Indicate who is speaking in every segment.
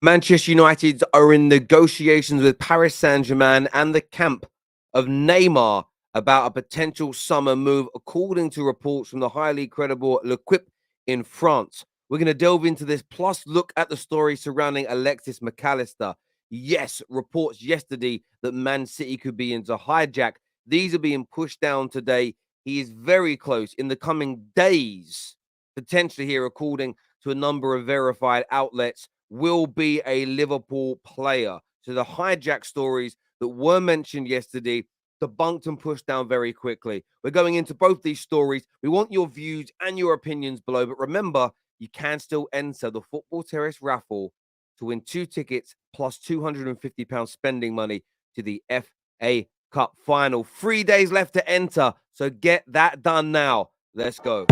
Speaker 1: Manchester United are in negotiations with Paris Saint-Germain and the camp of Neymar about a potential summer move, according to reports from the highly credible L'Equipe in France. We're going to delve into this, plus look at the story surrounding Alexis Mac-Allister. Yes, reports yesterday that Man City could be into hijack. These are being pushed down today. He is very close in the coming days, potentially here, according to a number of verified outlets, will be a Liverpool player. So the hijack stories that were mentioned yesterday, debunked and pushed down very quickly. We're going into both these stories. We want your views and your opinions below. But remember, you can still enter the Football Terrace raffle to win 2 tickets plus £250 spending money to the FA Cup final. 3 days left to enter. So get that done now. Let's go.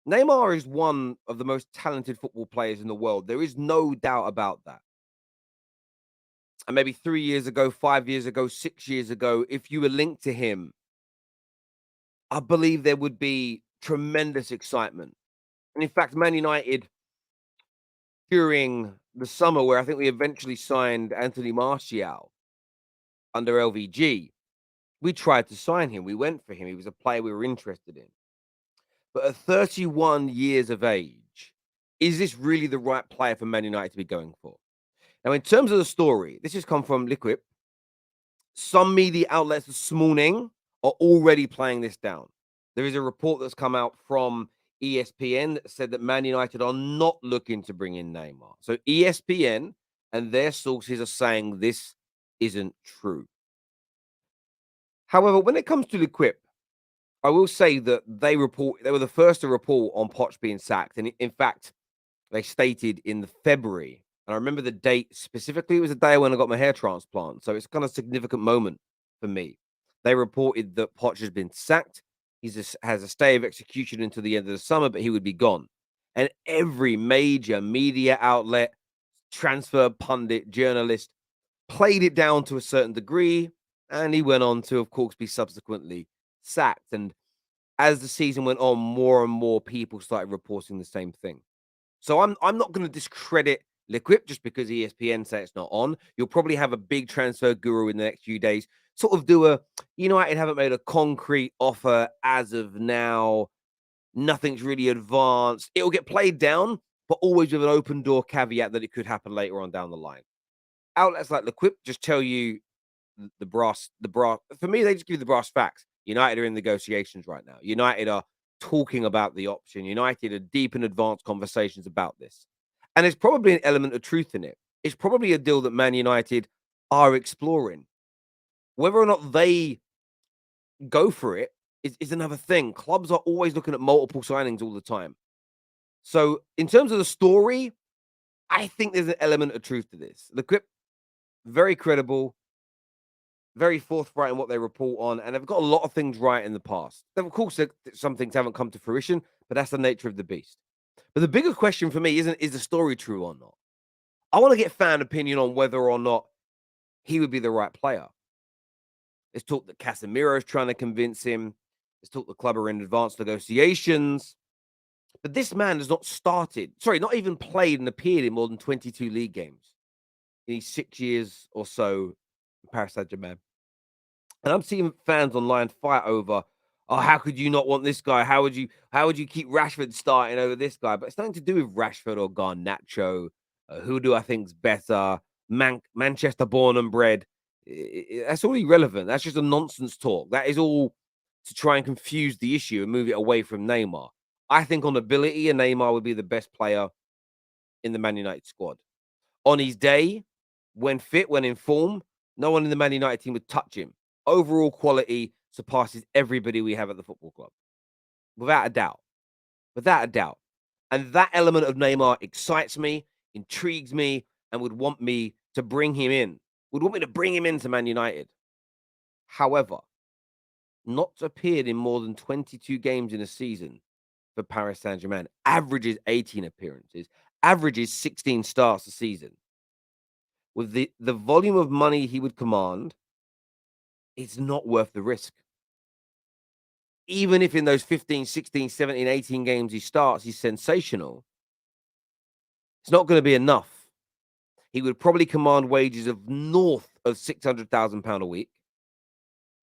Speaker 1: Neymar is one of the most talented football players in the world. There is no doubt about that. And maybe 3 years ago, 5 years ago, 6 years ago, if you were linked to him, I believe there would be tremendous excitement. And in fact, Man United, during the summer, where I think we eventually signed Anthony Martial under LVG, we tried to sign him. We went for him. He was a player we were interested in. But at 31 years of age, is this really the right player for Man United to be going for? Now, in terms of the story, this has come from L'Equipe. Some media outlets this morning are already playing this down. There is a report that's come out from ESPN that said that Man United are not looking to bring in Neymar. So ESPN and their sources are saying this isn't true. However, when it comes to L'Equipe, I will say that they were the first to report on Poch being sacked. And in fact, they stated in February, and I remember the date specifically, it was the day when I got my hair transplant. So it's kind of a significant moment for me. They reported that Poch has been sacked. He has a stay of execution until the end of the summer, but he would be gone. And every major media outlet, transfer pundit, journalist played it down to a certain degree. And he went on to, of course, be subsequently sacked. And as the season went on, more and more people started reporting the same thing. So I'm not going to discredit L'Equipe just because ESPN say it's not on. You'll probably have a big transfer guru in the next few days sort of do a United haven't made a concrete offer as of now. Nothing's really advanced. It'll get played down, but always with an open door caveat that it could happen later on down the line. Outlets like L'Equipe just tell you the brass. For me, they just give you the brass facts. United are in negotiations right now. United are talking about the option. United are deep in advanced conversations about this. And there's probably an element of truth in it. It's probably a deal that Man United are exploring. Whether or not they go for it is another thing. Clubs are always looking at multiple signings all the time. So in terms of the story, I think there's an element of truth to this. L'Equipe, very credible, very forthright in what they report on, and they've got a lot of things right in the past. Of course, some things haven't come to fruition, but that's the nature of the beast. But the bigger question for me is the story true or not? I want to get fan opinion on whether or not he would be the right player. There's talk that Casemiro is trying to convince him. There's talk the club are in advanced negotiations. But this man has not even played and appeared in more than 22 league games in his 6 years or so in Paris Saint-Germain. And I'm seeing fans online fight over, oh, how could you not want this guy? How would you keep Rashford starting over this guy? But it's nothing to do with Rashford or Garnacho. Who do I think's better? Manchester born and bred. That's all irrelevant. That's just a nonsense talk. That is all to try and confuse the issue and move it away from Neymar. I think on ability, Neymar would be the best player in the Man United squad. On his day, when fit, when in form, no one in the Man United team would touch him. Overall quality surpasses everybody we have at the football club. Without a doubt. Without a doubt. And that element of Neymar excites me, intrigues me, and would want me to bring him in, would want me to bring him into Man United. However, not appeared in more than 22 games in a season for Paris Saint-Germain, averages 18 appearances, averages 16 starts a season. With the volume of money he would command, it's not worth the risk. Even if in those 15, 16, 17, 18 games he starts, he's sensational, it's not going to be enough. He would probably command wages of north of £600,000 a week.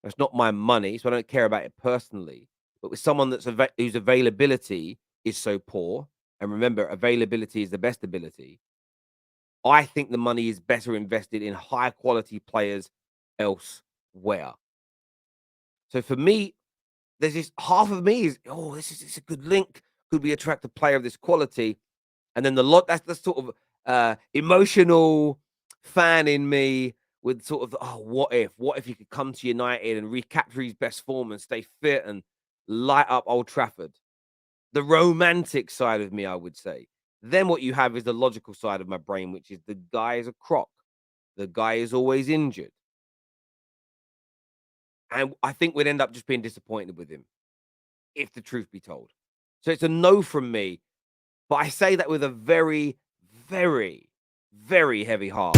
Speaker 1: That's not my money, so I don't care about it personally. But with someone whose availability is so poor, and remember, availability is the best ability, I think the money is better invested in high quality players elsewhere. So for me, there's this half of me is, oh, this is a good link. Could we attract a player of this quality? And then that's the sort of emotional fan in me with sort of, oh, what if he could come to United and recapture his best form and stay fit and light up Old Trafford? The romantic side of me, I would say. Then what you have is the logical side of my brain, which is the guy is a crock. The guy is always injured. And I think we'd end up just being disappointed with him, if the truth be told. So it's a no from me. But I say that with a very, very, very heavy heart.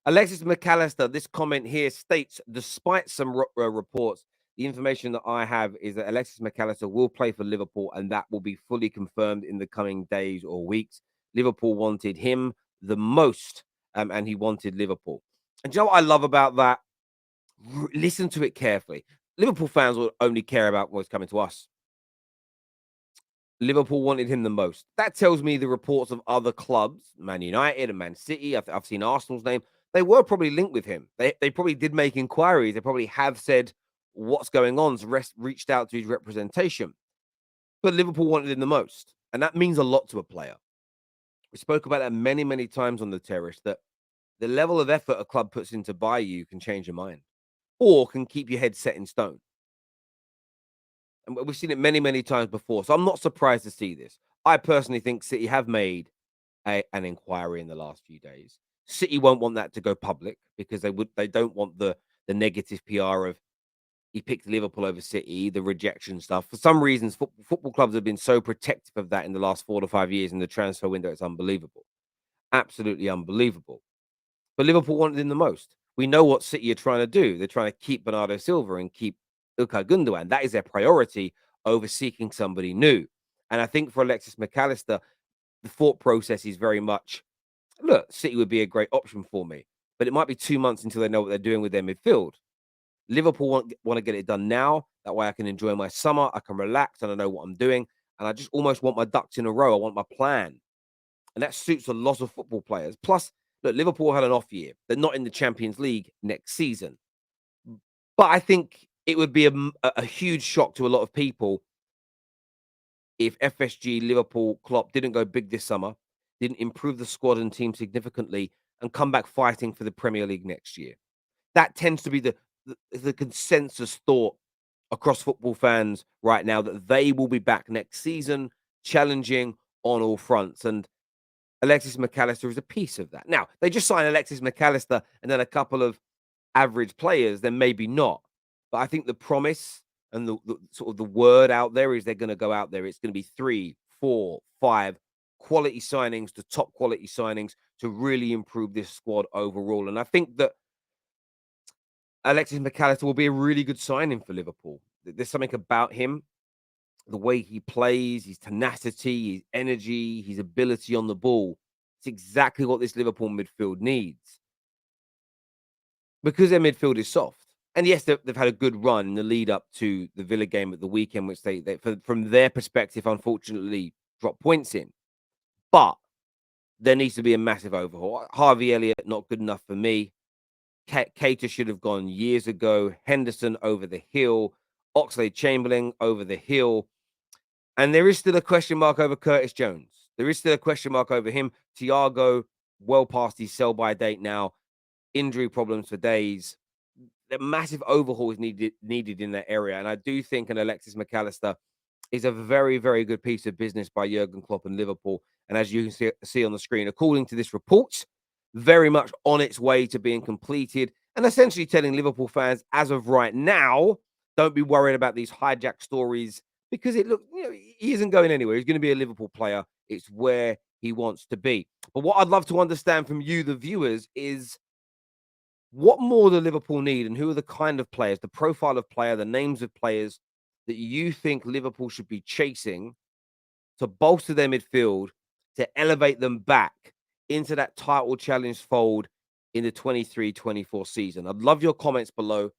Speaker 1: Alexis Mac-Allister, this comment here states, despite some reports, the information that I have is that Alexis Mac-Allister will play for Liverpool, and that will be fully confirmed in the coming days or weeks. Liverpool wanted him the most, and he wanted Liverpool. And do you know what I love about that? Listen to it carefully. Liverpool fans will only care about what's coming to us. Liverpool wanted him the most. That tells me the reports of other clubs, Man United and Man City, I've seen Arsenal's name, they were probably linked with him. They probably did make inquiries. They probably have said what's going on, so reached out to his representation. But Liverpool wanted him the most. And that means a lot to a player. We spoke about that many, many times on the Terrace, that the level of effort a club puts in to buy you can change your mind or can keep your head set in stone. And we've seen it many, many times before. So I'm not surprised to see this. I personally think City have made an inquiry in the last few days. City won't want that to go public because they don't want the negative PR of he picked Liverpool over City, the rejection stuff. For some reasons, football clubs have been so protective of that in the last 4 to 5 years in the transfer window. It's unbelievable, absolutely unbelievable. But Liverpool wanted him the most. We know what City are trying to do. They're trying to keep Bernardo Silva and keep Ilkay Gundogan. That is their priority over seeking somebody new. And I think for Alexis Mac-Allister, the thought process is very much, look, City would be a great option for me, but it might be 2 months until they know what they're doing with their midfield. Liverpool want to get it done now. That way I can enjoy my summer. I can relax and I know what I'm doing. And I just almost want my ducks in a row. I want my plan. And that suits a lot of football players. Plus, look, Liverpool had an off year. They're not in the Champions League next season. But I think it would be a huge shock to a lot of people if FSG, Liverpool, Klopp didn't go big this summer, didn't improve the squad and team significantly, and come back fighting for the Premier League next year. That tends to be the consensus thought across football fans right now, that they will be back next season, challenging on all fronts. And Alexis Mac-Allister is a piece of that. Now, they just signed Alexis Mac-Allister and then a couple of average players, then maybe not. But I think the promise and the sort of the word out there is they're going to go out there. It's going to be 3, 4, 5 quality signings to top quality signings to really improve this squad overall. And I think that Alexis Mac-Allister will be a really good signing for Liverpool. There's something about him, the way he plays, his tenacity, his energy, his ability on the ball. It's exactly what this Liverpool midfield needs because their midfield is soft. And yes, they've had a good run in the lead up to the Villa game at the weekend, which from their perspective, unfortunately, dropped points in. But there needs to be a massive overhaul. Harvey Elliott, not good enough for me. Cater should have gone years ago. Henderson over the hill. Oxlade-Chamberlain over the hill. And there is still a question mark over Curtis Jones. There is still a question mark over him. Thiago, well past his sell-by date now. Injury problems for days. A massive overhaul is needed in that area. And I do think an Alexis Mac-Allister is a very, very good piece of business by Jurgen Klopp and Liverpool. And as you can see on the screen, according to this report, very much on its way to being completed, and essentially telling Liverpool fans, as of right now, don't be worried about these hijack stories because he isn't going anywhere. He's going to be a Liverpool player. It's where he wants to be. But what I'd love to understand from you, the viewers, is what more do Liverpool need, and who are the kind of players, the profile of player, the names of players that you think Liverpool should be chasing to bolster their midfield, to elevate them back into that title challenge fold in the 23-24 season? I'd love your comments below.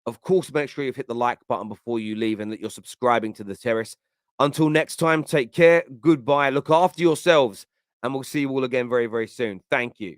Speaker 1: Of course, make sure you've hit the like button before you leave and that you're subscribing to The Terrace. Until next time, take care. Goodbye. Look after yourselves. And we'll see you all again very, very soon. Thank you.